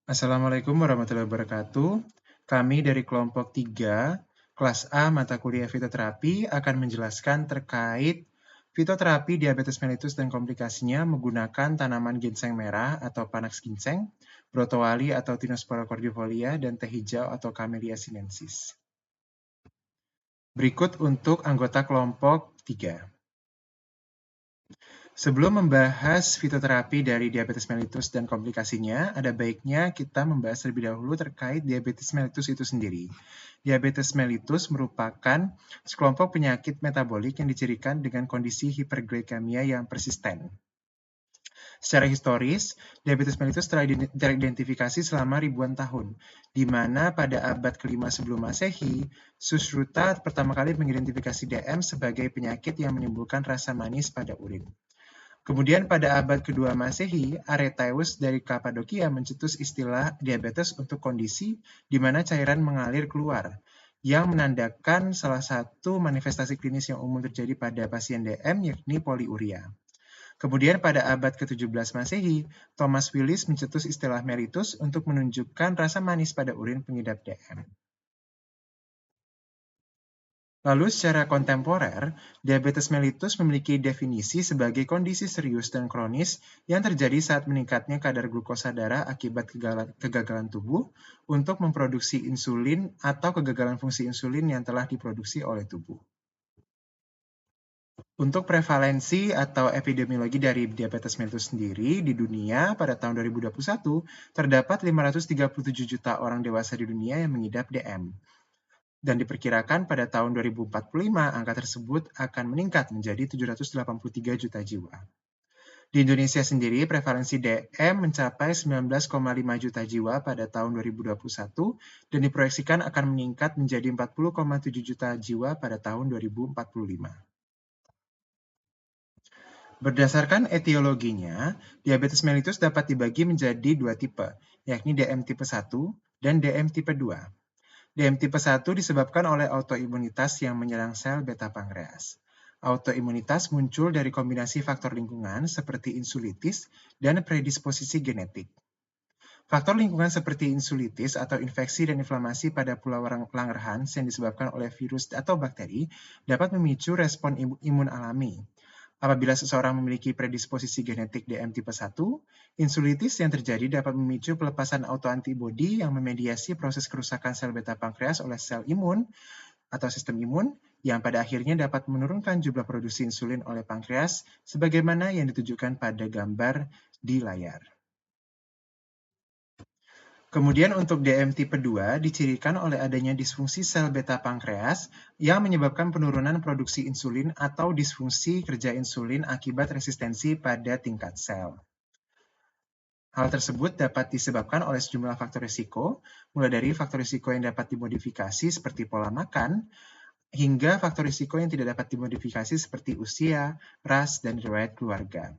Assalamualaikum warahmatullahi wabarakatuh. Kami dari kelompok 3, kelas A mata kuliah fitoterapi akan menjelaskan terkait fitoterapi diabetes mellitus dan komplikasinya menggunakan tanaman ginseng merah atau Panax ginseng, brotowali atau Tinospora cordifolia, dan teh hijau atau Camellia sinensis. Berikut untuk anggota kelompok 3. Sebelum membahas fitoterapi dari diabetes mellitus dan komplikasinya, ada baiknya kita membahas terlebih dahulu terkait diabetes mellitus itu sendiri. Diabetes mellitus merupakan sekelompok penyakit metabolik yang dicirikan dengan kondisi hiperglikemia yang persisten. Secara historis, diabetes mellitus telah teridentifikasi selama ribuan tahun, di mana pada abad ke-5 sebelum Masehi, Sushruta pertama kali mengidentifikasi DM sebagai penyakit yang menimbulkan rasa manis pada urin. Kemudian pada abad kedua Masehi, Aretaeus dari Kapadokia mencetus istilah diabetes untuk kondisi di mana cairan mengalir keluar, yang menandakan salah satu manifestasi klinis yang umum terjadi pada pasien DM, yakni poliuria. Kemudian pada abad ke-17 Masehi, Thomas Willis mencetus istilah mellitus untuk menunjukkan rasa manis pada urin pengidap DM. Lalu secara kontemporer, diabetes mellitus memiliki definisi sebagai kondisi serius dan kronis yang terjadi saat meningkatnya kadar glukosa darah akibat kegagalan tubuh untuk memproduksi insulin atau kegagalan fungsi insulin yang telah diproduksi oleh tubuh. Untuk prevalensi atau epidemiologi dari diabetes mellitus sendiri di dunia pada tahun 2021, terdapat 537 juta orang dewasa di dunia yang mengidap DM. Dan diperkirakan pada tahun 2045 angka tersebut akan meningkat menjadi 783 juta jiwa. Di Indonesia sendiri, prevalensi DM mencapai 19,5 juta jiwa pada tahun 2021 dan diproyeksikan akan meningkat menjadi 40,7 juta jiwa pada tahun 2045. Berdasarkan etiologinya, diabetes mellitus dapat dibagi menjadi dua tipe, yakni DM tipe 1 dan DM tipe 2. DM tipe 1 disebabkan oleh autoimunitas yang menyerang sel beta pankreas. Autoimunitas muncul dari kombinasi faktor lingkungan seperti insulitis dan predisposisi genetik. Faktor lingkungan seperti insulitis atau infeksi dan inflamasi pada pulau Langerhans yang disebabkan oleh virus atau bakteri dapat memicu respon imun alami. Apabila seseorang memiliki predisposisi genetik DM tipe 1, insulitis yang terjadi dapat memicu pelepasan autoantibodi yang memediasi proses kerusakan sel beta pankreas oleh sel imun atau sistem imun yang pada akhirnya dapat menurunkan jumlah produksi insulin oleh pankreas sebagaimana yang ditunjukkan pada gambar di layar. Kemudian untuk DM tipe 2 dicirikan oleh adanya disfungsi sel beta pankreas yang menyebabkan penurunan produksi insulin atau disfungsi kerja insulin akibat resistensi pada tingkat sel. Hal tersebut dapat disebabkan oleh sejumlah faktor risiko, mulai dari faktor risiko yang dapat dimodifikasi seperti pola makan, hingga faktor risiko yang tidak dapat dimodifikasi seperti usia, ras, dan riwayat keluarga.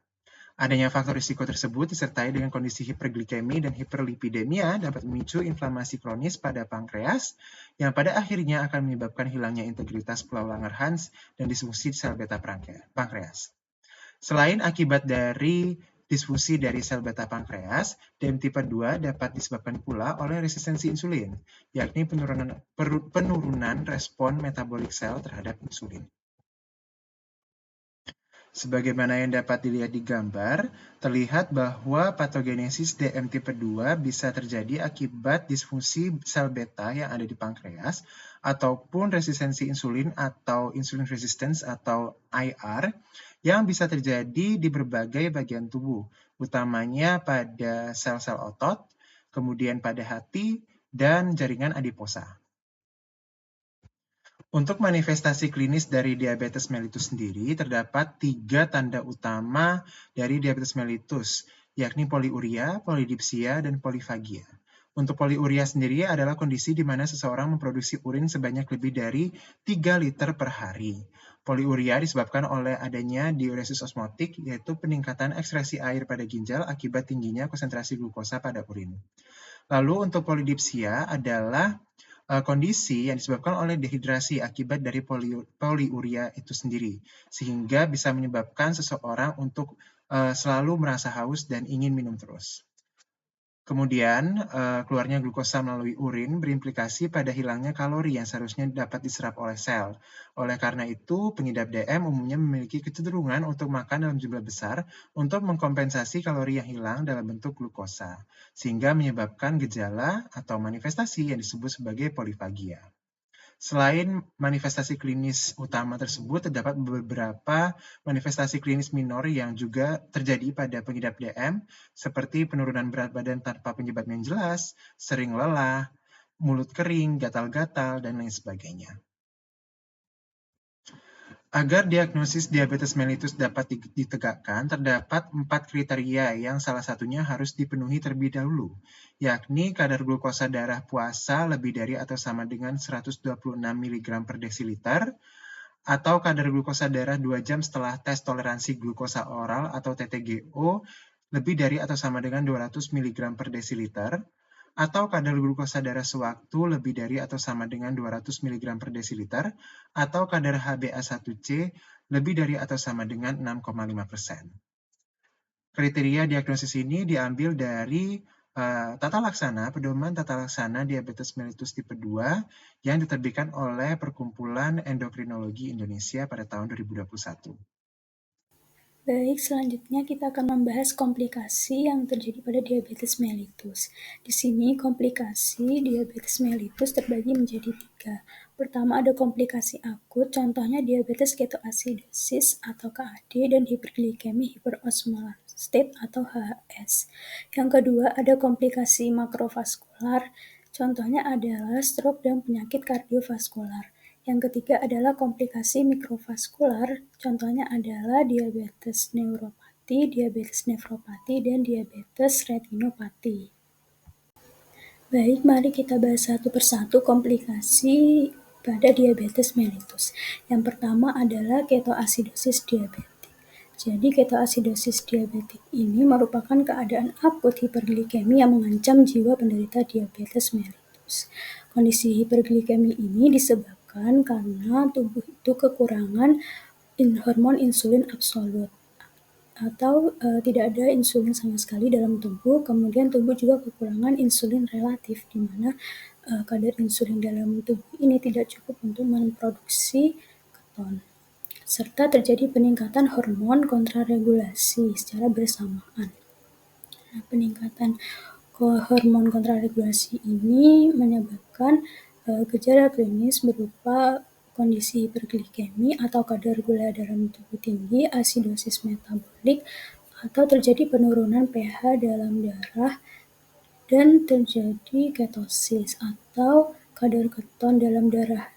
Adanya faktor risiko tersebut disertai dengan kondisi hiperglikemi dan hiperlipidemia dapat memicu inflamasi kronis pada pankreas yang pada akhirnya akan menyebabkan hilangnya integritas pulau Langerhans dan disfungsi sel beta pankreas. Selain akibat dari disfungsi dari sel beta pankreas, DM tipe 2 dapat disebabkan pula oleh resistensi insulin, yakni penurunan respon metabolik sel terhadap insulin. Sebagaimana yang dapat dilihat di gambar, terlihat bahwa patogenesis DM tipe 2 bisa terjadi akibat disfungsi sel beta yang ada di pankreas ataupun resistensi insulin atau insulin resistance atau IR yang bisa terjadi di berbagai bagian tubuh, utamanya pada sel-sel otot, kemudian pada hati, dan jaringan adiposa. Untuk manifestasi klinis dari diabetes mellitus sendiri, terdapat 3 tanda utama dari diabetes mellitus, yakni poliuria, polidipsia, dan polifagia. Untuk poliuria sendiri adalah kondisi di mana seseorang memproduksi urin sebanyak lebih dari 3 liter per hari. Poliuria disebabkan oleh adanya diuresis osmotik, yaitu peningkatan ekskresi air pada ginjal akibat tingginya konsentrasi glukosa pada urin. Lalu untuk polidipsia adalah kondisi yang disebabkan oleh dehidrasi akibat dari poliuria itu sendiri, sehingga bisa menyebabkan seseorang untuk selalu merasa haus dan ingin minum terus. Kemudian, keluarnya glukosa melalui urin berimplikasi pada hilangnya kalori yang seharusnya dapat diserap oleh sel. Oleh karena itu, pengidap DM umumnya memiliki kecenderungan untuk makan dalam jumlah besar untuk mengkompensasi kalori yang hilang dalam bentuk glukosa, sehingga menyebabkan gejala atau manifestasi yang disebut sebagai polifagia. Selain manifestasi klinis utama tersebut, terdapat beberapa manifestasi klinis minor yang juga terjadi pada pengidap DM, seperti penurunan berat badan tanpa penyebab yang jelas, sering lelah, mulut kering, gatal-gatal, dan lain sebagainya. Agar diagnosis diabetes mellitus dapat ditegakkan, terdapat 4 kriteria yang salah satunya harus dipenuhi terlebih dahulu, yakni kadar glukosa darah puasa lebih dari atau sama dengan 126 mg per desiliter, atau kadar glukosa darah 2 jam setelah tes toleransi glukosa oral atau TTGO lebih dari atau sama dengan 200 mg per desiliter, atau kadar glukosa darah sewaktu lebih dari atau sama dengan 200 mg per desiliter, atau kadar HbA1c lebih dari atau sama dengan 6,5%. Kriteria diagnosis ini diambil dari tata laksana, pedoman tata laksana diabetes mellitus tipe 2 yang diterbitkan oleh Perkumpulan Endokrinologi Indonesia pada tahun 2021. Baik, selanjutnya kita akan membahas komplikasi yang terjadi pada diabetes mellitus. Di sini komplikasi diabetes mellitus terbagi menjadi 3. Pertama ada komplikasi akut, contohnya diabetes ketoasidosis atau KAD dan hiperglikemi hiperosmolar state atau HHS. Yang kedua ada komplikasi makrovaskular, contohnya adalah stroke dan penyakit kardiovaskular. Yang ketiga adalah komplikasi mikrovaskular, contohnya adalah diabetes neuropati, diabetes nefropati, dan diabetes retinopati. Baik, mari kita bahas satu persatu komplikasi pada diabetes mellitus. Yang pertama adalah ketoasidosis diabetik. Jadi ketoasidosis diabetik ini merupakan keadaan akut hiperglikemi yang mengancam jiwa penderita diabetes mellitus. Kondisi hiperglikemi ini disebabkan karena tubuh itu kekurangan hormon insulin absolut atau tidak ada insulin sama sekali dalam tubuh. Kemudian tubuh juga kekurangan insulin relatif, di mana kadar insulin dalam tubuh ini tidak cukup untuk memproduksi keton, serta terjadi peningkatan hormon kontraregulasi secara bersamaan. Nah, peningkatan hormon kontraregulasi ini menyebabkan gejala klinis berupa kondisi hiperglikemi atau kadar gula dalam tubuh tinggi, asidosis metabolik, atau terjadi penurunan pH dalam darah, dan terjadi ketosis atau kadar keton dalam darah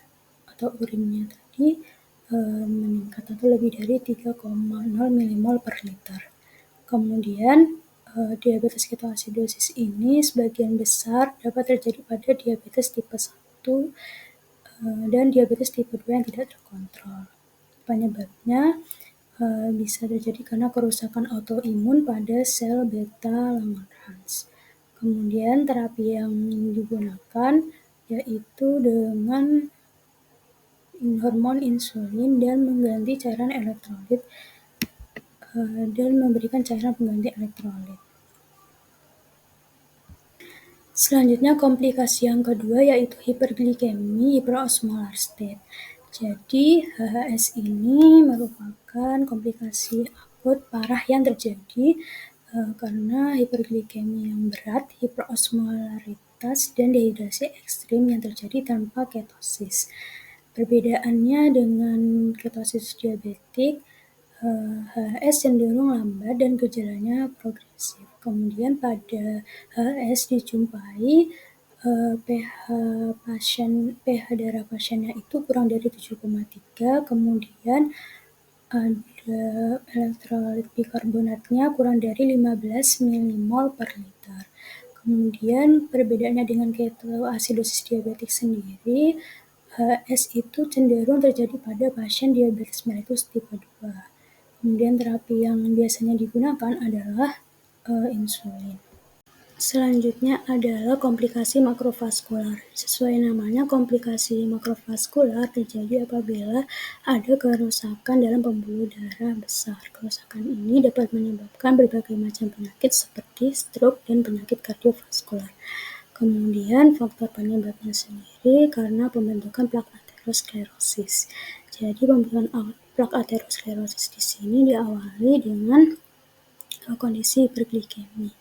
atau urinnya tadi meningkat atau lebih dari 3,0 mmol per liter. Kemudian diabetes ketoasidosis ini sebagian besar dapat terjadi pada diabetes tipe 1 dan diabetes tipe 2 yang tidak terkontrol. Penyebabnya bisa terjadi karena kerusakan autoimun pada sel beta Langerhans. Kemudian terapi yang digunakan yaitu dengan hormon insulin dan mengganti cairan elektrolit dan memberikan cairan pengganti elektrolit. Selanjutnya komplikasi yang kedua yaitu hiperglikemi hiperosmolar state. Jadi HHS ini merupakan komplikasi akut parah yang terjadi karena hiperglikemi yang berat, hiperosmolaritas, dan dehidrasi ekstrim yang terjadi tanpa ketosis. Perbedaannya dengan ketosis diabetik, HHS cenderung lambat dan gejalanya progresif. Kemudian pada HHS dijumpai pH darah pasiennya itu kurang dari 7,3, kemudian ada elektrolit bikarbonatnya kurang dari 15 mmol per liter. Kemudian perbedaannya dengan ketoasidosis diabetik sendiri, HS itu cenderung terjadi pada pasien diabetes mellitus tipe 2. Kemudian terapi yang biasanya digunakan adalah insulin. Selanjutnya adalah komplikasi makrovaskular. Sesuai namanya, komplikasi makrovaskular terjadi apabila ada kerusakan dalam pembuluh darah besar. Kerusakan ini dapat menyebabkan berbagai macam penyakit seperti stroke dan penyakit kardiovaskular. Kemudian faktor penyebabnya sendiri karena pembentukan plak aterosklerosis. Jadi pembentukan plak aterosklerosis di sini diawali dengan kondisi hiperglikemi.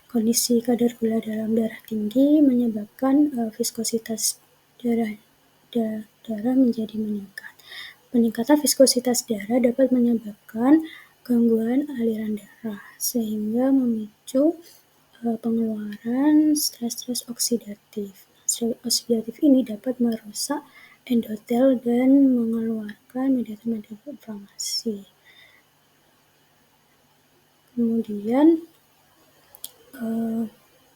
Kondisi kadar gula dalam darah tinggi menyebabkan viskositas darah menjadi meningkat. Peningkatan viskositas darah dapat menyebabkan gangguan aliran darah sehingga memicu pengeluaran stres oksidatif. Stres oksidatif ini dapat merusak endotel dan mengeluarkan mediator-mediator inflamasi. Kemudian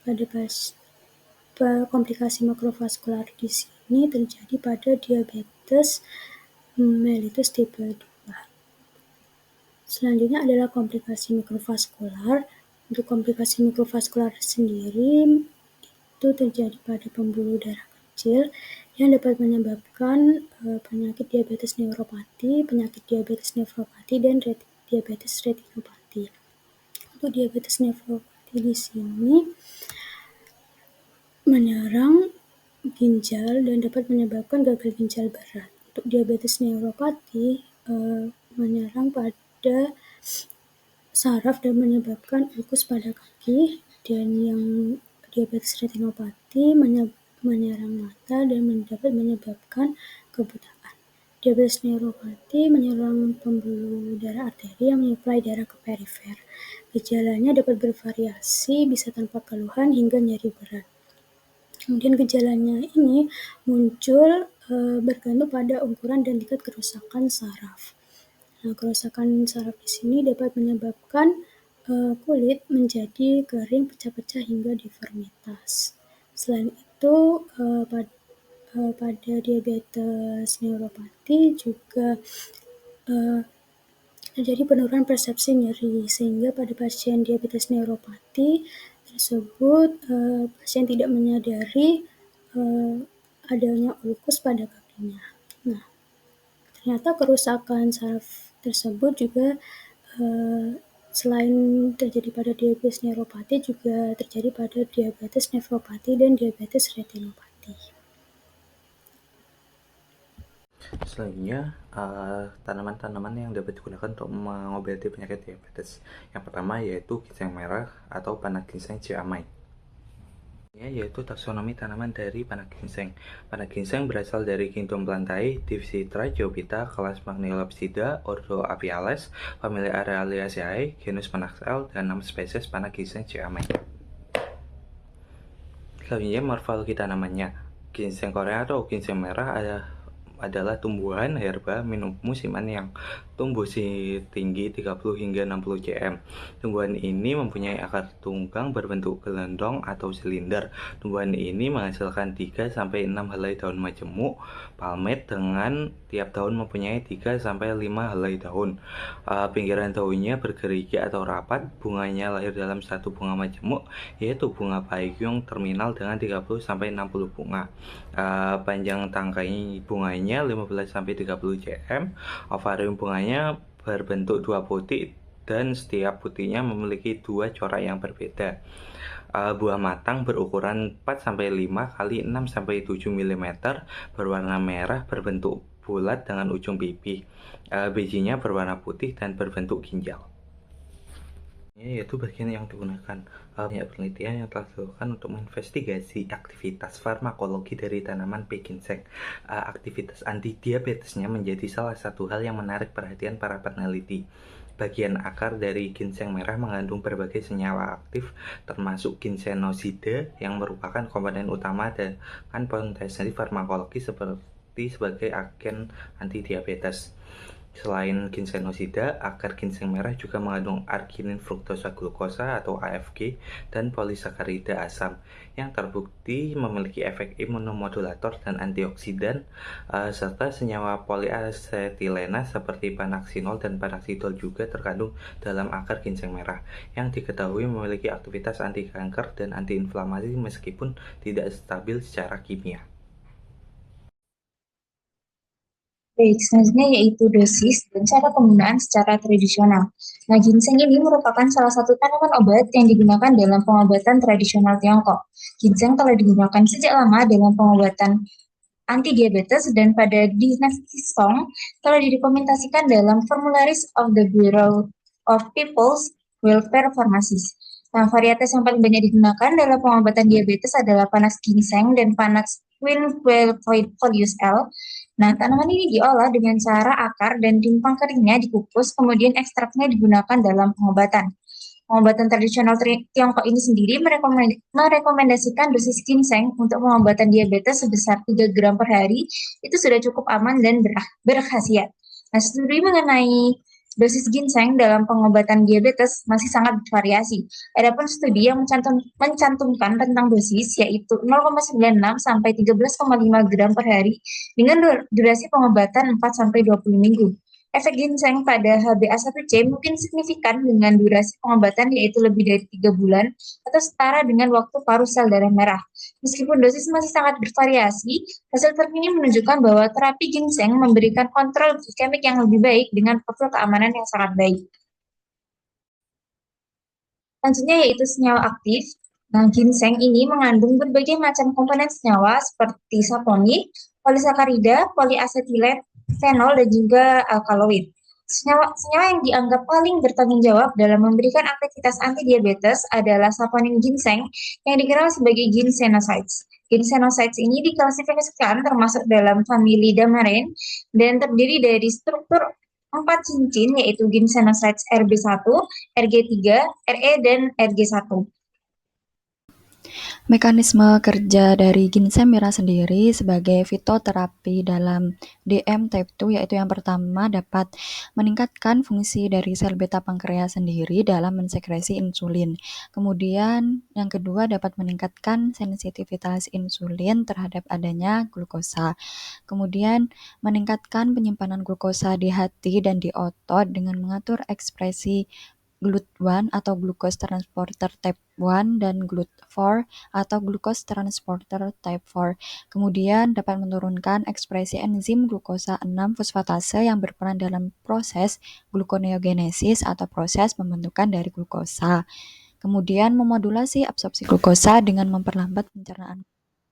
pada komplikasi makrovaskular di sini terjadi pada diabetes mellitus tipe 2. Selanjutnya adalah komplikasi mikrovaskular. Untuk komplikasi mikrovaskular sendiri itu terjadi pada pembuluh darah kecil yang dapat menyebabkan penyakit diabetes neuropati, penyakit diabetes nefropati, dan diabetes retinopati. Untuk diabetes nefropati di sini menyerang ginjal dan dapat menyebabkan gagal ginjal berat. Untuk diabetes neuropati menyerang pada saraf dan menyebabkan ulkus pada kaki, dan yang diabetes retinopati menyerang mata dan dapat menyebabkan kebutaan. Diabetes neuropati menyerang pembuluh darah arteri yang menyuplai darah ke perifer. Gejalanya dapat bervariasi, bisa tanpa keluhan hingga nyeri berat. Kemudian gejalanya ini muncul bergantung pada ukuran dan tingkat kerusakan saraf. Nah, kerusakan saraf di sini dapat menyebabkan kulit menjadi kering, pecah-pecah hingga deformitas. Selain itu, pada diabetes neuropati juga terjadi penurunan persepsi nyeri, sehingga pada pasien diabetes neuropati tersebut pasien tidak menyadari adanya ulkus pada kakinya. Nah, ternyata kerusakan saraf tersebut juga selain terjadi pada diabetes neuropati juga terjadi pada diabetes nefropati dan diabetes retinopati. Selanjutnya, tanaman-tanaman yang dapat digunakan untuk mengobati penyakit diabetes. Yang pertama yaitu ginseng merah atau panah ginseng Chiamai. Yaitu taksonomi tanaman dari panah ginseng. Panah ginseng berasal dari kingdom Plantae, divisi Trichoepitha, kelas Magnolopsida, ordo Apiales, famili Araliaceae, genus Panaxel, dan 6 spesies panah ginseng Chiamai. Selanjutnya morfologi tanamannya. Ginseng Korea atau ginseng merah adalah tumbuhan herba musiman yang tumbuh tinggi 30 hingga 60 cm. Tumbuhan ini mempunyai akar tunggang berbentuk gelondong atau silinder. Tumbuhan ini menghasilkan 3 sampai 6 helai daun majemuk palmet dengan tiap daun mempunyai 3 sampai 5 helai daun. Pinggiran daunnya bergerigi atau rapat. Bunganya lahir dalam satu bunga majemuk, yaitu bunga Baekhyun terminal dengan 30 sampai 60 bunga. Panjang tangkai bunganya 15 sampai 30 cm. Ovarium bunganya berbentuk 2 putih dan setiap putihnya memiliki 2 corak yang berbeda. Buah matang berukuran 4 sampai 5 kali 6 sampai 7 mm, berwarna merah, berbentuk bulat dengan ujung pipih. Bijinya berwarna putih dan berbentuk ginjal. Yaitu bagian yang digunakan. Banyak penelitian yang telah dilakukan untuk menginvestigasi aktivitas farmakologi dari tanaman ginseng. Aktivitas anti-diabetesnya menjadi salah satu hal yang menarik perhatian para peneliti. Bagian akar dari ginseng merah mengandung berbagai senyawa aktif, termasuk ginsenosida yang merupakan komponen utama dan potensi farmakologi seperti sebagai agen anti-diabetes. Selain ginsenosida, akar ginseng merah juga mengandung arginin fruktosa glukosa atau AFG dan polisakarida asam yang terbukti memiliki efek imunomodulator dan antioksidan, serta senyawa poliasetilena seperti panaksinol dan panaksidol juga terkandung dalam akar ginseng merah yang diketahui memiliki aktivitas anti kanker dan antiinflamasi meskipun tidak stabil secara kimia. Baik, selanjutnya yaitu dosis dan cara penggunaan secara tradisional. Nah, ginseng ini merupakan salah satu tanaman obat yang digunakan dalam pengobatan tradisional Tiongkok. Ginseng telah digunakan sejak lama dalam pengobatan anti-diabetes dan pada dinasti Song telah direkomendasikan dalam Formularies of the Bureau of People's Welfare Pharmacies. Nah, varietas yang paling banyak digunakan dalam pengobatan diabetes adalah panas ginseng dan panas Quinquefolius L. Nah, tanaman ini diolah dengan cara akar dan rimpang keringnya dikukus, kemudian ekstraknya digunakan dalam pengobatan. Pengobatan tradisional Tiongkok ini sendiri merekomendasikan dosis ginseng untuk pengobatan diabetes sebesar 3 gram per hari, itu sudah cukup aman dan berkhasiat. Nah, studi mengenai dosis ginseng dalam pengobatan diabetes masih sangat bervariasi. Adapun studi yang mencantumkan tentang dosis yaitu 0,96 sampai 13,5 gram per hari dengan durasi pengobatan 4 sampai 20 minggu. Efek ginseng pada HbA1c mungkin signifikan dengan durasi pengobatan yaitu lebih dari 3 bulan atau setara dengan waktu paru sel darah merah. Meskipun dosis masih sangat bervariasi, hasil terkini menunjukkan bahwa terapi ginseng memberikan kontrol glikemik yang lebih baik dengan profil keamanan yang sangat baik. Selanjutnya yaitu senyawa aktif. Nah, ginseng ini mengandung berbagai macam komponen senyawa seperti saponin, polisakarida, poliasetilen, fenol, dan juga alkaloid. Senyawa yang dianggap paling bertanggung jawab dalam memberikan aktivitas anti-diabetes adalah saponin ginseng yang dikenal sebagai ginsenosides. Ginsenosides ini diklasifikasikan termasuk dalam famili Damaren dan terdiri dari struktur 4 cincin yaitu ginsenosides Rb1, Rg3, Re, dan Rg1. Mekanisme kerja dari ginseng merah sendiri sebagai fitoterapi dalam DM type 2 yaitu yang pertama dapat meningkatkan fungsi dari sel beta pankreas sendiri dalam mensekresi insulin. Kemudian yang kedua dapat meningkatkan sensitivitas insulin terhadap adanya glukosa. Kemudian meningkatkan penyimpanan glukosa di hati dan di otot dengan mengatur ekspresi GLUT1 atau glucose transporter type 1 dan GLUT4 atau glucose transporter type 4. Kemudian dapat menurunkan ekspresi enzim glukosa 6 fosfatase yang berperan dalam proses gluconeogenesis atau proses pembentukan dari glukosa. Kemudian memodulasi absorpsi glukosa dengan memperlambat pencernaan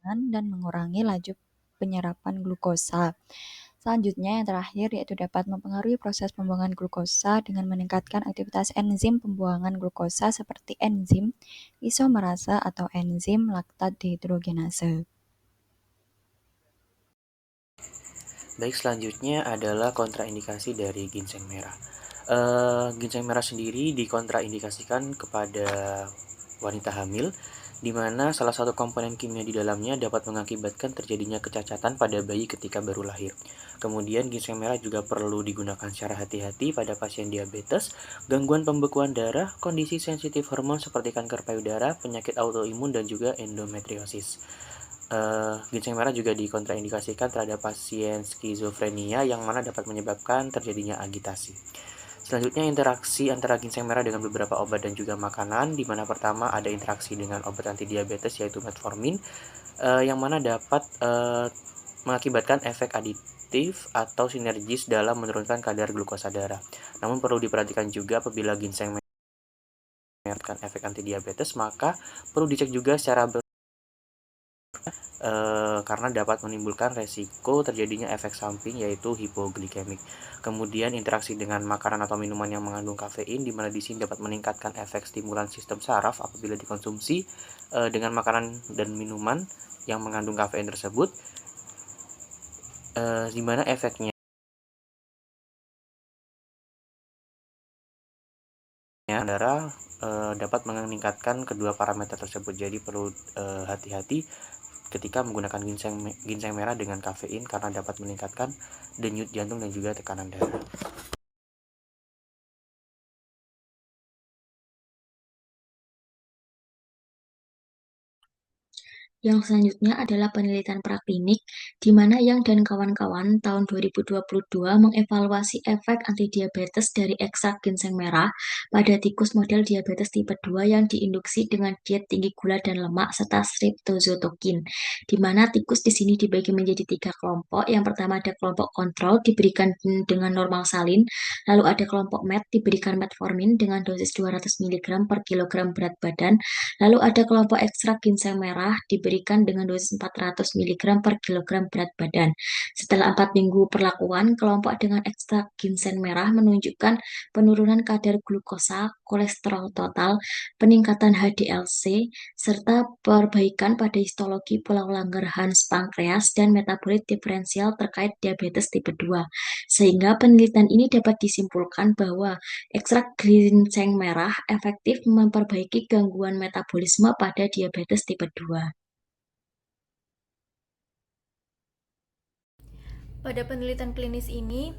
dan mengurangi laju penyerapan glukosa. Selanjutnya yang terakhir yaitu dapat mempengaruhi proses pembuangan glukosa dengan meningkatkan aktivitas enzim pembuangan glukosa seperti enzim isomerase atau enzim laktat dehidrogenase. Baik, selanjutnya adalah kontraindikasi dari ginseng merah. Ginseng merah sendiri dikontraindikasikan kepada wanita hamil, di mana salah satu komponen kimia di dalamnya dapat mengakibatkan terjadinya kecacatan pada bayi ketika baru lahir. Kemudian ginseng merah juga perlu digunakan secara hati-hati pada pasien diabetes, gangguan pembekuan darah, kondisi sensitif hormon seperti kanker payudara, penyakit autoimun, dan juga endometriosis. Ginseng merah juga dikontraindikasikan terhadap pasien skizofrenia yang mana dapat menyebabkan terjadinya agitasi. Selanjutnya interaksi antara ginseng merah dengan beberapa obat dan juga makanan, di mana pertama ada interaksi dengan obat anti-diabetes yaitu metformin, yang mana dapat mengakibatkan efek aditif atau sinergis dalam menurunkan kadar glukosa darah. Namun perlu diperhatikan juga apabila ginseng merah mengakibatkan efek anti-diabetes, maka perlu dicek juga secara karena dapat menimbulkan resiko terjadinya efek samping yaitu hipoglikemik. Kemudian interaksi dengan makanan atau minuman yang mengandung kafein, di mana di sini dapat meningkatkan efek stimulan sistem saraf apabila dikonsumsi dengan makanan dan minuman yang mengandung kafein tersebut, di mana efeknya darah dapat meningkatkan kedua parameter tersebut. Jadi perlu hati-hati ketika menggunakan ginseng merah dengan kafein karena dapat meningkatkan denyut jantung dan juga tekanan darah. Yang selanjutnya adalah penelitian praklinik, di mana Yang dan kawan-kawan tahun 2022 mengevaluasi efek antidiabetes dari ekstrak ginseng merah pada tikus model diabetes tipe 2 yang diinduksi dengan diet tinggi gula dan lemak serta streptozotokin, di mana tikus di sini dibagi menjadi 3 kelompok. Yang pertama ada kelompok kontrol diberikan dengan normal salin, lalu ada kelompok MET diberikan metformin dengan dosis 200 mg per kilogram berat badan, lalu ada kelompok ekstrak ginseng merah diberikan dengan dosis 400 mg per kilogram berat badan. Setelah 4 minggu perlakuan, kelompok dengan ekstrak ginseng merah menunjukkan penurunan kadar glukosa, kolesterol total, peningkatan HDL-C, serta perbaikan pada histologi pola Langerhans pankreas dan metabolit diferensial terkait diabetes tipe 2. Sehingga penelitian ini dapat disimpulkan bahwa ekstrak ginseng merah efektif memperbaiki gangguan metabolisme pada diabetes tipe 2. Pada penelitian klinis ini,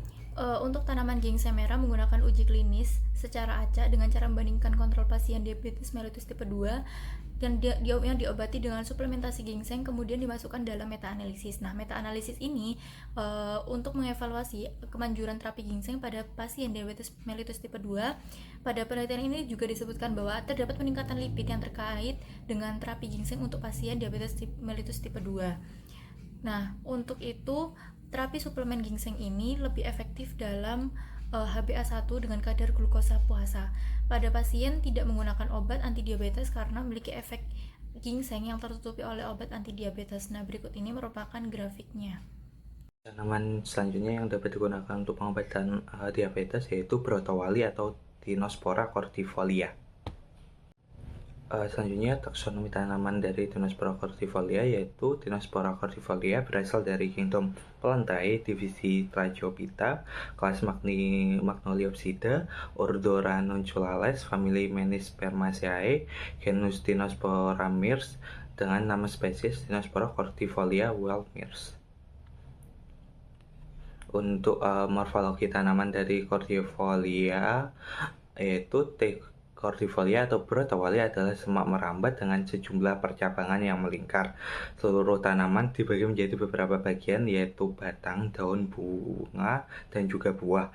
untuk tanaman ginseng merah menggunakan uji klinis secara acak dengan cara membandingkan kontrol pasien diabetes mellitus tipe 2 dan yang diobati dengan suplementasi ginseng kemudian dimasukkan dalam meta-analisis. Nah, meta-analisis ini untuk mengevaluasi kemanjuran terapi ginseng pada pasien diabetes mellitus tipe 2. Pada penelitian ini juga disebutkan bahwa terdapat peningkatan lipid yang terkait dengan terapi ginseng untuk pasien diabetes mellitus tipe 2. Nah, untuk itu terapi suplemen ginseng ini lebih efektif dalam HbA1 dengan kadar glukosa puasa. Pada pasien tidak menggunakan obat antidiabetes karena memiliki efek ginseng yang tertutupi oleh obat antidiabetes. Nah, berikut ini merupakan grafiknya. Tanaman selanjutnya yang dapat digunakan untuk pengobatan diabetes yaitu brotowali atau Tinospora cordifolia. Selanjutnya taksonomi tanaman dari Tinospora cordifolia yaitu Tinospora cordifolia berasal dari kingdom Plantae, divisi Tracheophyta, kelas Magnoliopsida, ordo Ranunculales, famili Menispermaceae, genus Tinospora mirs dengan nama spesies Tinospora cordifolia Wild-Mirs. Untuk morfologi tanaman dari cordifolia yaitu cordifolia atau brotowali adalah semak merambat dengan sejumlah percabangan yang melingkar. Seluruh tanaman dibagi menjadi beberapa bagian yaitu batang, daun, bunga, dan juga buah.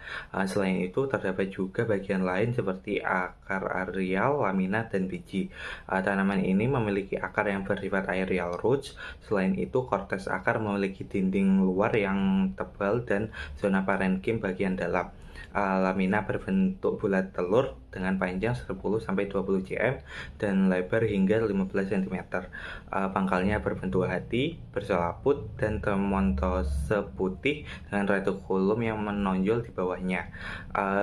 Selain itu terdapat juga bagian lain seperti akar aerial, lamina, dan biji. Tanaman ini memiliki akar yang bersifat aerial roots. Selain itu korteks akar memiliki dinding luar yang tebal dan zona parenkim bagian dalam. Lamina berbentuk bulat telur dengan panjang 10-20 cm dan lebar hingga 15 cm. Pangkalnya berbentuk hati, berselaput, dan termontose putih dengan retikulum yang menonjol di bawahnya.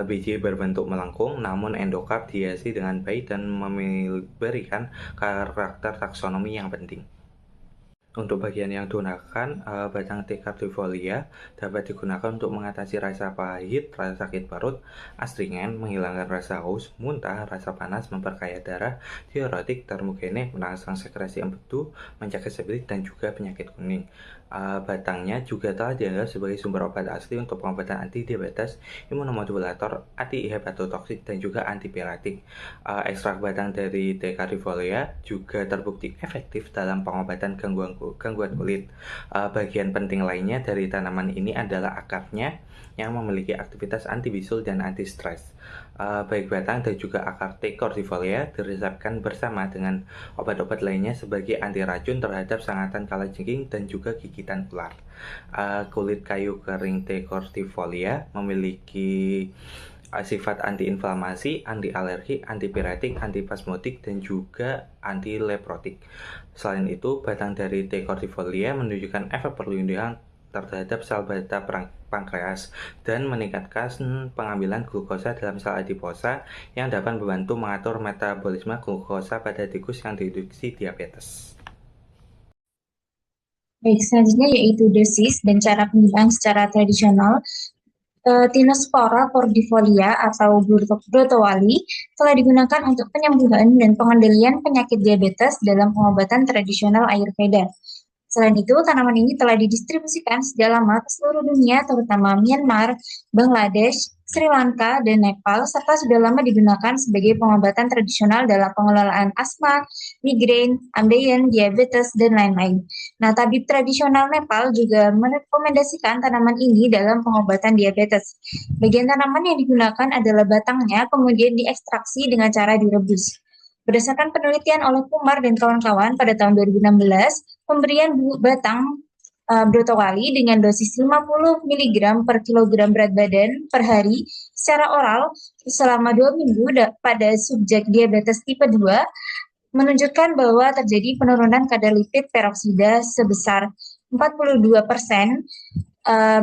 Biji berbentuk melengkung, namun endokard dihiasi dengan baik dan memberikan karakter taksonomi yang penting. Untuk bagian yang digunakan, batang T. cordifolia dapat digunakan untuk mengatasi rasa pahit, rasa sakit perut, astringen, menghilangkan rasa haus, muntah, rasa panas, memperkaya darah, diuretik, termogene, merangsang sekresi empedu, mencegah sebelit, dan juga penyakit kuning. Batangnya juga telah dianggap sebagai sumber obat asli untuk pengobatan antidiabetes, imunomodulator, anti-hepatotoksik, dan juga antipiretik. Ekstrak batang dari T. cordifolia juga terbukti efektif dalam pengobatan gangguan kulit. Bagian penting lainnya dari tanaman ini adalah akarnya yang memiliki aktivitas antibisul dan anti-stres. Baik batang dan juga akar T. cordifolia diresepkan bersama dengan obat-obat lainnya sebagai anti racun terhadap sangatan kalajengking dan juga gigitan ular. Kulit kayu kering T. cordifolia memiliki sifat antiinflamasi, anti-alergi, antipiretik, antispasmodik, dan juga antileprotik. Selain itu, batang dari T. cordifolia menunjukkan efek perlindungan terhadap sel beta pankreas dan meningkatkan pengambilan glukosa dalam sel adiposa yang dapat membantu mengatur metabolisme glukosa pada tikus yang diinduksi diabetes. Baik, selanjutnya yaitu dosis dan cara penggunaan secara tradisional. Tinospora cordifolia atau brotowali telah digunakan untuk penyembuhan dan pengendalian penyakit diabetes dalam pengobatan tradisional Ayurveda. Selain itu, tanaman ini telah didistribusikan sejak lama ke seluruh dunia, terutama Myanmar, Bangladesh, Sri Lanka, dan Nepal, serta sudah lama digunakan sebagai pengobatan tradisional dalam pengelolaan asma, migrain, ambeien, diabetes, dan lain-lain. Nah, tabib tradisional Nepal juga merekomendasikan tanaman ini dalam pengobatan diabetes. Bagian tanaman yang digunakan adalah batangnya, kemudian diekstraksi dengan cara direbus. Berdasarkan penelitian oleh Kumar dan kawan-kawan pada tahun 2016, pemberian batang brotowali dengan dosis 50 mg per kilogram berat badan per hari secara oral selama 2 minggu pada subjek diabetes tipe 2 menunjukkan bahwa terjadi penurunan kadar lipid peroksida sebesar 42%,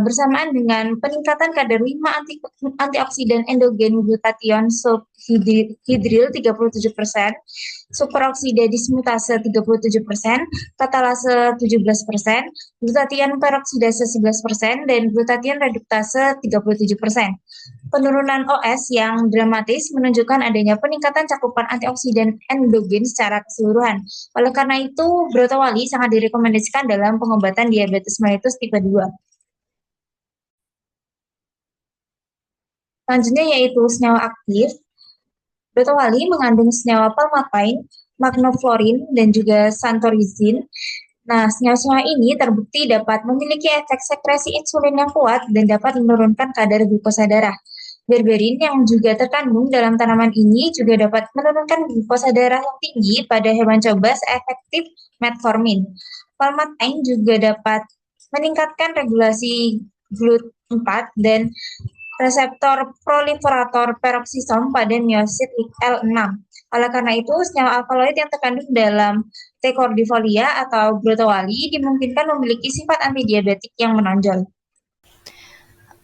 bersamaan dengan peningkatan kadar 5 antioksidan endogen glutathione subhidril 37%, superoksida dismutase 37%, katalase 17%, glutathione peroksidase 11%, dan glutathione reduktase 37%. Penurunan OS yang dramatis menunjukkan adanya peningkatan cakupan antioksidan endogen secara keseluruhan. Oleh karena itu, brotowali sangat direkomendasikan dalam pengobatan diabetes mellitus tipe 2. Selanjutnya yaitu senyawa aktif. Brotowali mengandung senyawa palmapain, magnoflorin, dan juga santorizin. Nah, senyawa-senyawa ini terbukti dapat memiliki efek sekresi insulin yang kuat dan dapat menurunkan kadar glukosa darah. Berberin yang juga terkandung dalam tanaman ini juga dapat menurunkan glukosa darah yang tinggi pada hewan coba seefektif metformin. Palmapain juga dapat meningkatkan regulasi GLUT4 dan reseptor proliferator peroksisom pada miosit L6. Oleh karena itu, senyawa alkaloid yang terkandung dalam T. cordifolia atau brotowali dimungkinkan memiliki sifat antidiabetik yang menonjol.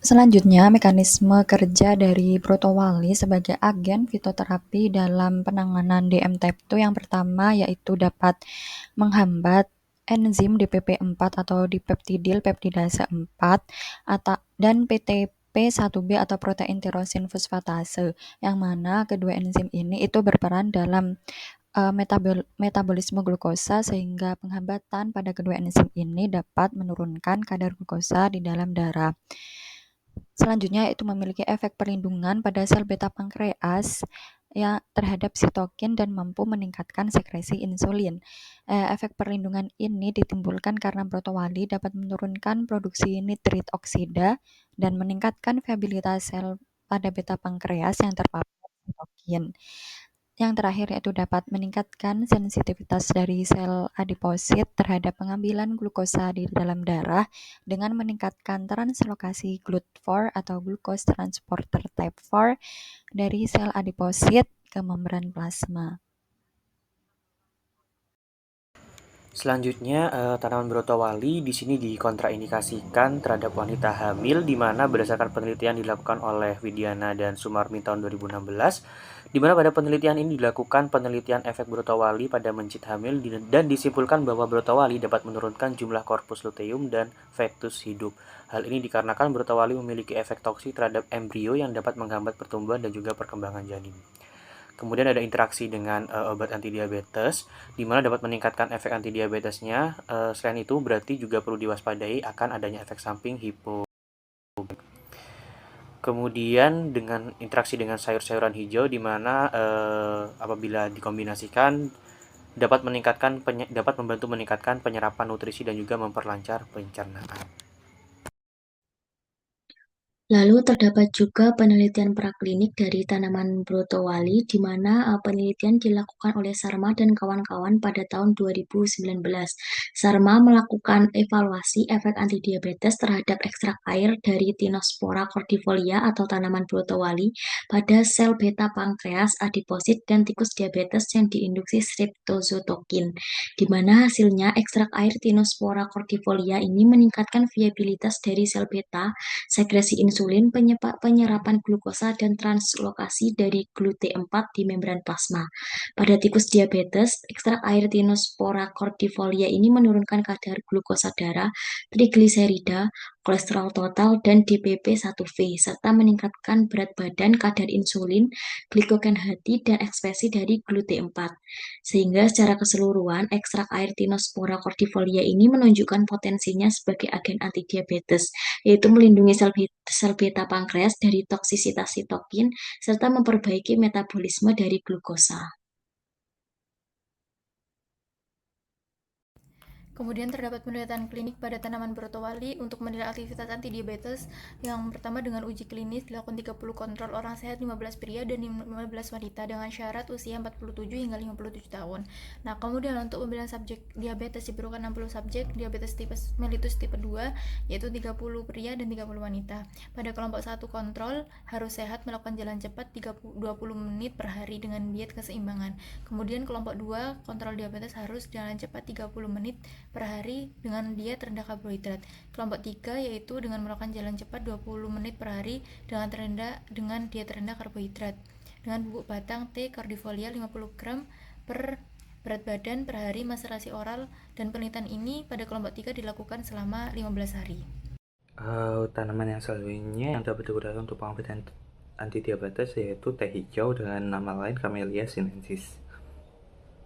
Selanjutnya, mekanisme kerja dari brotowali sebagai agen fitoterapi dalam penanganan DM type 2 yang pertama yaitu dapat menghambat enzim DPP4 atau dipeptidil peptidase 4 dan PTP1B atau protein tirosin fosfatase, yang mana kedua enzim ini itu berperan dalam metabolisme glukosa, sehingga penghambatan pada kedua enzim ini dapat menurunkan kadar glukosa di dalam darah. Selanjutnya itu memiliki efek perlindungan pada sel beta pankreas ya terhadap sitokin dan mampu meningkatkan sekresi insulin. Efek perlindungan ini ditimbulkan karena brotowali dapat menurunkan produksi nitrit oksida dan meningkatkan viabilitas sel pada beta pankreas yang terpapar sitokin. Yang terakhir yaitu dapat meningkatkan sensitivitas dari sel adiposit terhadap pengambilan glukosa di dalam darah dengan meningkatkan translokasi GLUT4 atau glucose transporter type 4 dari sel adiposit ke membran plasma. Selanjutnya, tanaman brotowali di sini dikontraindikasikan terhadap wanita hamil, di mana berdasarkan penelitian dilakukan oleh Widiana dan Sumarmi tahun 2016, di mana pada penelitian ini dilakukan penelitian efek brotowali pada mencit hamil dan disimpulkan bahwa brotowali dapat menurunkan jumlah korpus luteum dan fetus hidup. Hal ini dikarenakan brotowali memiliki efek toksik terhadap embrio yang dapat menghambat pertumbuhan dan juga perkembangan janin. Kemudian ada interaksi dengan obat antidiabetes, di mana dapat meningkatkan efek antidiabetesnya. Selain itu, berarti juga perlu diwaspadai akan adanya efek samping hipo. Kemudian dengan interaksi dengan sayur-sayuran hijau, di mana apabila dikombinasikan dapat membantu meningkatkan penyerapan nutrisi dan juga memperlancar pencernaan. Lalu terdapat juga penelitian praklinik dari tanaman brotowali di mana penelitian dilakukan oleh Sarma dan kawan-kawan pada tahun 2019. Sarma melakukan evaluasi efek antidiabetes terhadap ekstrak air dari Tinospora cordifolia atau tanaman brotowali pada sel beta pankreas, adiposit, dan tikus diabetes yang diinduksi streptozotokin, di mana hasilnya ekstrak air Tinospora cordifolia ini meningkatkan viabilitas dari sel beta, sekresi insulin insulin, penyerapan glukosa, dan translokasi dari GLUT4 di membran plasma. Pada tikus diabetes, ekstrak air Tinospora cordifolia ini menurunkan kadar glukosa darah, trigliserida, kolesterol total, dan DPP-1V, serta meningkatkan berat badan, kadar insulin, glikogen hati, dan ekspresi dari GLUT4. Sehingga secara keseluruhan, ekstrak air Tinospora cordifolia ini menunjukkan potensinya sebagai agen antidiabetes, yaitu melindungi sel beta pankreas dari toksisitas sitokin, serta memperbaiki metabolisme dari glukosa. Kemudian terdapat penelitian klinik pada tanaman brotowali untuk menilai aktivitas antidiabetes. Yang pertama dengan uji klinis dilakukan 30 kontrol orang sehat 15 pria dan 15 wanita dengan syarat usia 47 hingga 57 tahun. Nah, kemudian untuk pemilihan subjek diabetes diperlukan 60 subjek diabetes mellitus tipe 2 yaitu 30 pria dan 30 wanita. Pada kelompok 1 kontrol harus sehat melakukan jalan cepat 20 menit per hari dengan diet keseimbangan. Kemudian kelompok 2 kontrol diabetes harus jalan cepat 30 menit per hari dengan diet rendah karbohidrat. Kelompok 3 yaitu dengan melakukan jalan cepat 20 menit per hari dengan diet rendah karbohidrat. Dengan bubuk batang T cordifolia 50 gram per berat badan per hari, maserasi oral, dan penelitian ini pada kelompok 3 dilakukan selama 15 hari. Tanaman yang selanjutnya yang dapat digunakan untuk pengobatan antidiabetes yaitu teh hijau dengan nama lain Camellia sinensis.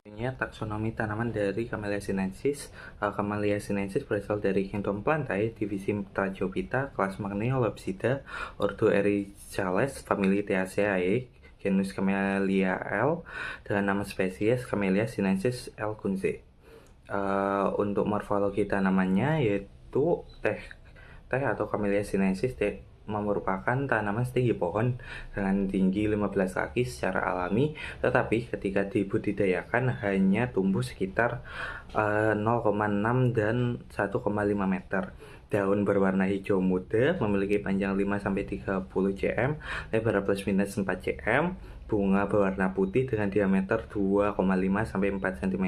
Ini taksonomi tanaman dari Camellia sinensis. Camellia sinensis berasal dari kingdom Plantae, divisi Tracheophyta, kelas Magneolopsida, ordo Erichales, famili Theaceae, genus Camellia L, dengan nama spesies Camellia sinensis L. kunze. Untuk morfologi tanamannya yaitu teh atau Camellia sinensis merupakan tanaman setinggi pohon dengan tinggi 15 kaki secara alami, tetapi ketika dibudidayakan hanya tumbuh sekitar 0,6 dan 1,5 meter. Daun berwarna hijau muda, memiliki panjang 5-30 cm, lebar plus minus 4 cm, bunga berwarna putih dengan diameter 2,5-4 cm,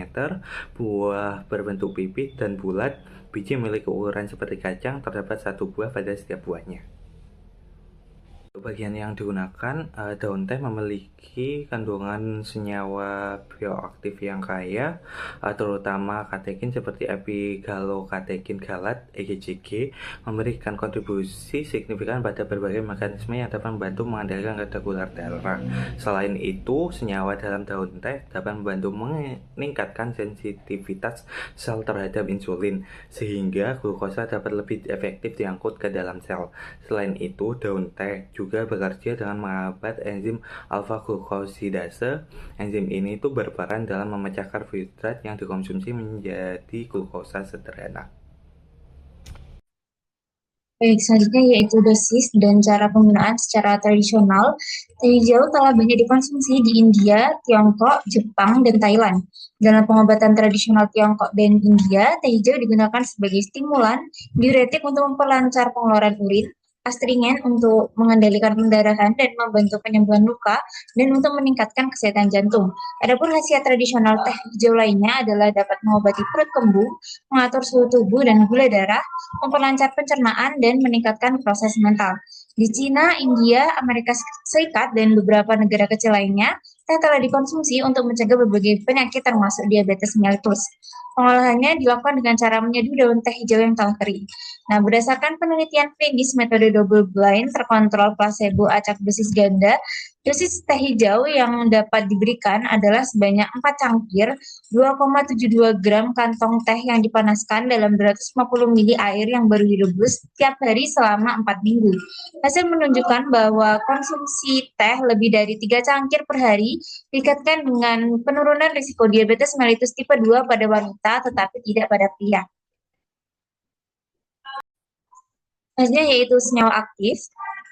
buah berbentuk pipih dan bulat, biji memiliki ukuran seperti kacang, terdapat 1 buah pada setiap buahnya. Untuk bagian yang digunakan, daun teh memiliki kandungan senyawa bioaktif yang kaya, terutama katekin seperti epigalokatekin galat (EGCG), memberikan kontribusi signifikan pada berbagai mekanisme yang dapat membantu mengendalikan kadar gula darah. Selain itu, senyawa dalam daun teh dapat membantu meningkatkan sensitivitas sel terhadap insulin, sehingga glukosa dapat lebih efektif diangkut ke dalam sel. Selain itu, daun teh juga bekerja dengan menghambat enzim alfa-glukosidase. Enzim ini berperan dalam memecah karbohidrat yang dikonsumsi menjadi glukosa sederhana. Baik, selanjutnya yaitu dosis dan cara penggunaan secara tradisional. Teh hijau telah banyak dikonsumsi di India, Tiongkok, Jepang, dan Thailand. Dalam pengobatan tradisional Tiongkok dan India, teh hijau digunakan sebagai stimulan, diuretik untuk memperlancar pengeluaran urin, astringen untuk mengendalikan pendarahan dan membantu penyembuhan luka, dan untuk meningkatkan kesehatan jantung. Adapun khasiat tradisional teh hijau lainnya adalah dapat mengobati perut kembung, mengatur suhu tubuh dan gula darah, memperlancar pencernaan, dan meningkatkan proses mental. Di Cina, India, Amerika Serikat, dan beberapa negara kecil lainnya, teh telah dikonsumsi untuk mencegah berbagai penyakit termasuk diabetes mellitus. Pengolahannya dilakukan dengan cara menyeduh daun teh hijau yang telah kering. Nah, berdasarkan penelitian klinis metode double blind terkontrol placebo acak dosis ganda, dosis teh hijau yang dapat diberikan adalah sebanyak 4 cangkir, 2,72 gram kantong teh yang dipanaskan dalam 250 ml air yang baru direbus setiap hari selama 4 minggu. Hasil menunjukkan bahwa konsumsi teh lebih dari 3 cangkir per hari dikaitkan dengan penurunan risiko diabetes mellitus tipe 2 pada wanita tetapi tidak pada pria. Selanjutnya yaitu senyawa aktif.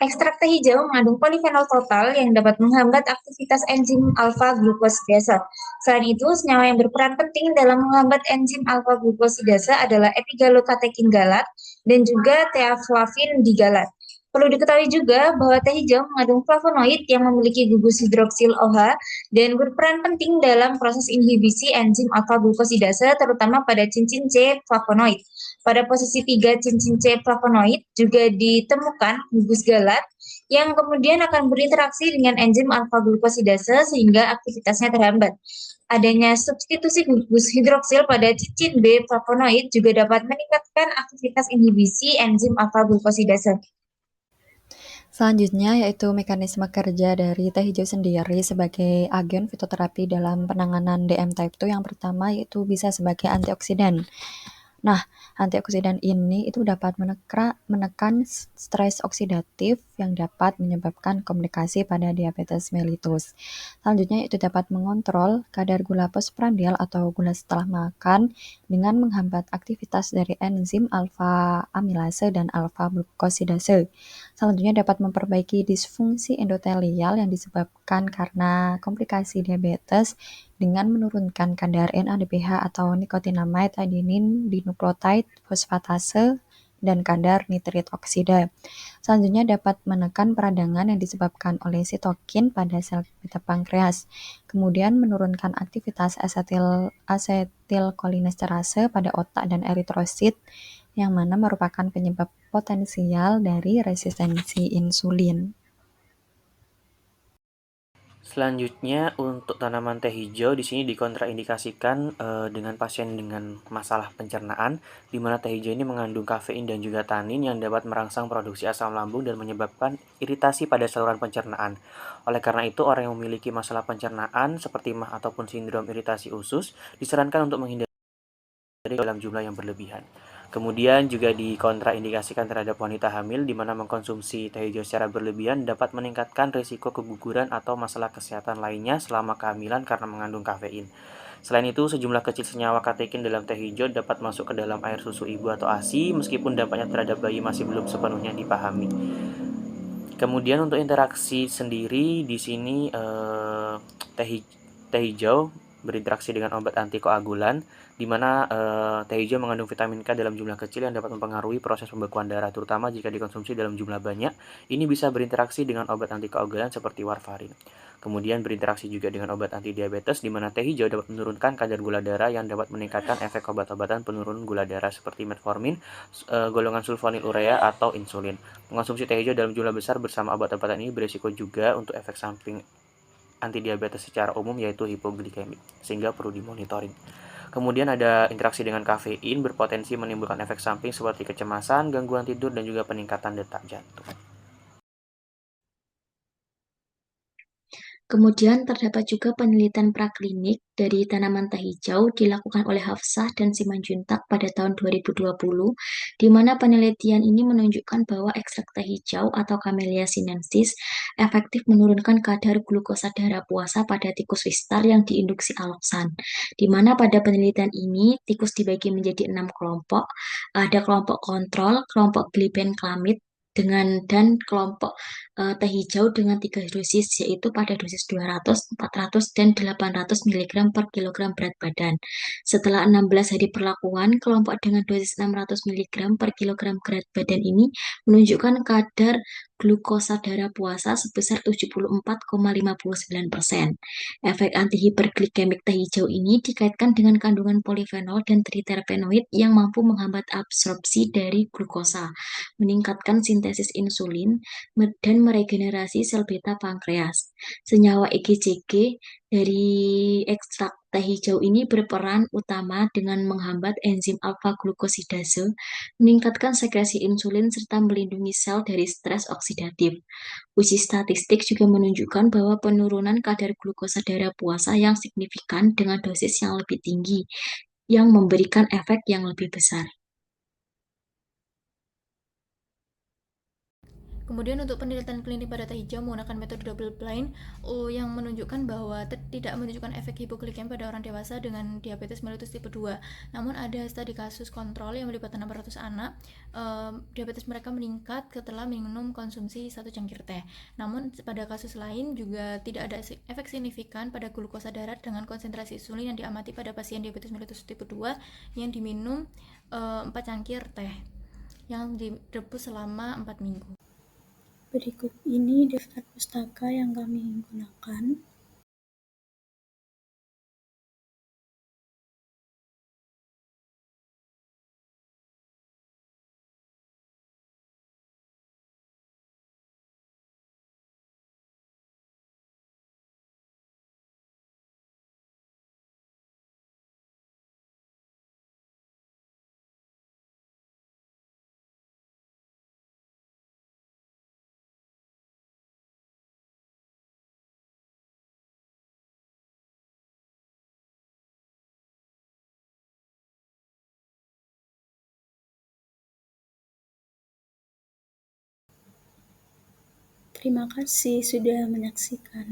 Ekstrak teh hijau mengandung polifenol total yang dapat menghambat aktivitas enzim alfa-glukosidase. Selain itu, senyawa yang berperan penting dalam menghambat enzim alfa-glukosidase adalah epigalokatekin galat dan juga teaflavin digalat. Perlu diketahui juga bahwa teh hijau mengandung flavonoid yang memiliki gugus hidroksil OH dan berperan penting dalam proses inhibisi enzim alfa-glukosidase terutama pada cincin C flavonoid. Pada posisi 3 cincin C flavonoid juga ditemukan gugus galat yang kemudian akan berinteraksi dengan enzim alfa-glukosidase sehingga aktivitasnya terhambat. Adanya substitusi gugus hidroksil pada cincin B flavonoid juga dapat meningkatkan aktivitas inhibisi enzim alfa-glukosidase. Selanjutnya yaitu mekanisme kerja dari teh hijau sendiri sebagai agen fitoterapi dalam penanganan DM type 2. Yang pertama yaitu bisa sebagai antioksidan. Nah, antioksidan ini itu dapat menekan stres oksidatif yang dapat menyebabkan komplikasi pada diabetes mellitus. Selanjutnya itu dapat mengontrol kadar gula postprandial atau gula setelah makan dengan menghambat aktivitas dari enzim alfa amilase dan alfa glukosidase. Selanjutnya dapat memperbaiki disfungsi endotelial yang disebabkan karena komplikasi diabetes dengan menurunkan kadar NADPH atau nikotinamide adenin dinukleotide fosfatase dan kadar nitrit oksida. Selanjutnya dapat menekan peradangan yang disebabkan oleh sitokin pada sel beta pankreas. Kemudian menurunkan aktivitas asetilkolinesterase pada otak dan eritrosit yang mana merupakan penyebab potensial dari resistensi insulin. Selanjutnya untuk tanaman teh hijau di sini dikontraindikasikan dengan pasien dengan masalah pencernaan, di mana teh hijau ini mengandung kafein dan juga tanin yang dapat merangsang produksi asam lambung dan menyebabkan iritasi pada saluran pencernaan. Oleh karena itu, orang yang memiliki masalah pencernaan seperti MAH ataupun sindrom iritasi usus disarankan untuk menghindari dalam jumlah yang berlebihan. Kemudian juga dikontraindikasikan terhadap wanita hamil di mana mengkonsumsi teh hijau secara berlebihan dapat meningkatkan risiko keguguran atau masalah kesehatan lainnya selama kehamilan karena mengandung kafein. Selain itu, sejumlah kecil senyawa katekin dalam teh hijau dapat masuk ke dalam air susu ibu atau ASI meskipun dampaknya terhadap bayi masih belum sepenuhnya dipahami. Kemudian untuk interaksi sendiri di sini teh hijau berinteraksi dengan obat antikoagulan, di mana teh hijau mengandung vitamin K dalam jumlah kecil yang dapat mempengaruhi proses pembekuan darah, terutama jika dikonsumsi dalam jumlah banyak. Ini bisa berinteraksi dengan obat antikoagulan seperti warfarin. Kemudian berinteraksi juga dengan obat antidiabetes, di mana teh hijau dapat menurunkan kadar gula darah yang dapat meningkatkan efek obat-obatan penurun gula darah seperti metformin, golongan sulfonil urea, atau insulin. Mengonsumsi teh hijau dalam jumlah besar bersama obat-obatan ini berisiko juga untuk efek samping antidiabetes secara umum yaitu hipoglikemik, sehingga perlu dimonitoring. Kemudian ada interaksi dengan kafein berpotensi menimbulkan efek samping seperti kecemasan, gangguan tidur, dan juga peningkatan detak jantung. Kemudian terdapat juga penelitian praklinik dari tanaman teh hijau dilakukan oleh Hafsah dan Simanjuntak pada tahun 2020, di mana penelitian ini menunjukkan bahwa ekstrak teh hijau atau Camellia sinensis efektif menurunkan kadar glukosa darah puasa pada tikus wistar yang diinduksi aloksan, di mana pada penelitian ini tikus dibagi menjadi 6 kelompok, ada kelompok kontrol, kelompok glibenclamid, dan kelompok teh hijau dengan 3 dosis, yaitu pada dosis 200, 400, dan 800 mg per kilogram berat badan. Setelah 16 hari perlakuan, kelompok dengan dosis 600 mg per kilogram berat badan ini menunjukkan kadar glukosa darah puasa sebesar 74,59%. Efek antihiperglikemik teh hijau ini dikaitkan dengan kandungan polifenol dan triterpenoid yang mampu menghambat absorpsi dari glukosa, meningkatkan sintesis insulin, dan meregenerasi sel beta pankreas. Senyawa EGCG dari ekstrak teh hijau ini berperan utama dengan menghambat enzim alfa-glukosidase, meningkatkan sekresi insulin, serta melindungi sel dari stres oksidatif. Uji statistik juga menunjukkan bahwa penurunan kadar glukosa darah puasa yang signifikan dengan dosis yang lebih tinggi, yang memberikan efek yang lebih besar. Kemudian untuk penelitian klinik pada teh hijau menggunakan metode double blind yang menunjukkan bahwa tidak menunjukkan efek hipoglikemia pada orang dewasa dengan diabetes mellitus tipe 2. Namun ada studi kasus kontrol yang melibatkan 600 anak, diabetes mereka meningkat setelah minum konsumsi 1 cangkir teh. Namun pada kasus lain juga tidak ada efek signifikan pada glukosa darah dengan konsentrasi insulin yang diamati pada pasien diabetes mellitus tipe 2 yang diminum 4 cangkir teh yang direbus selama 4 minggu. Berikut ini daftar pustaka yang kami gunakan. Terima kasih sudah menyaksikan.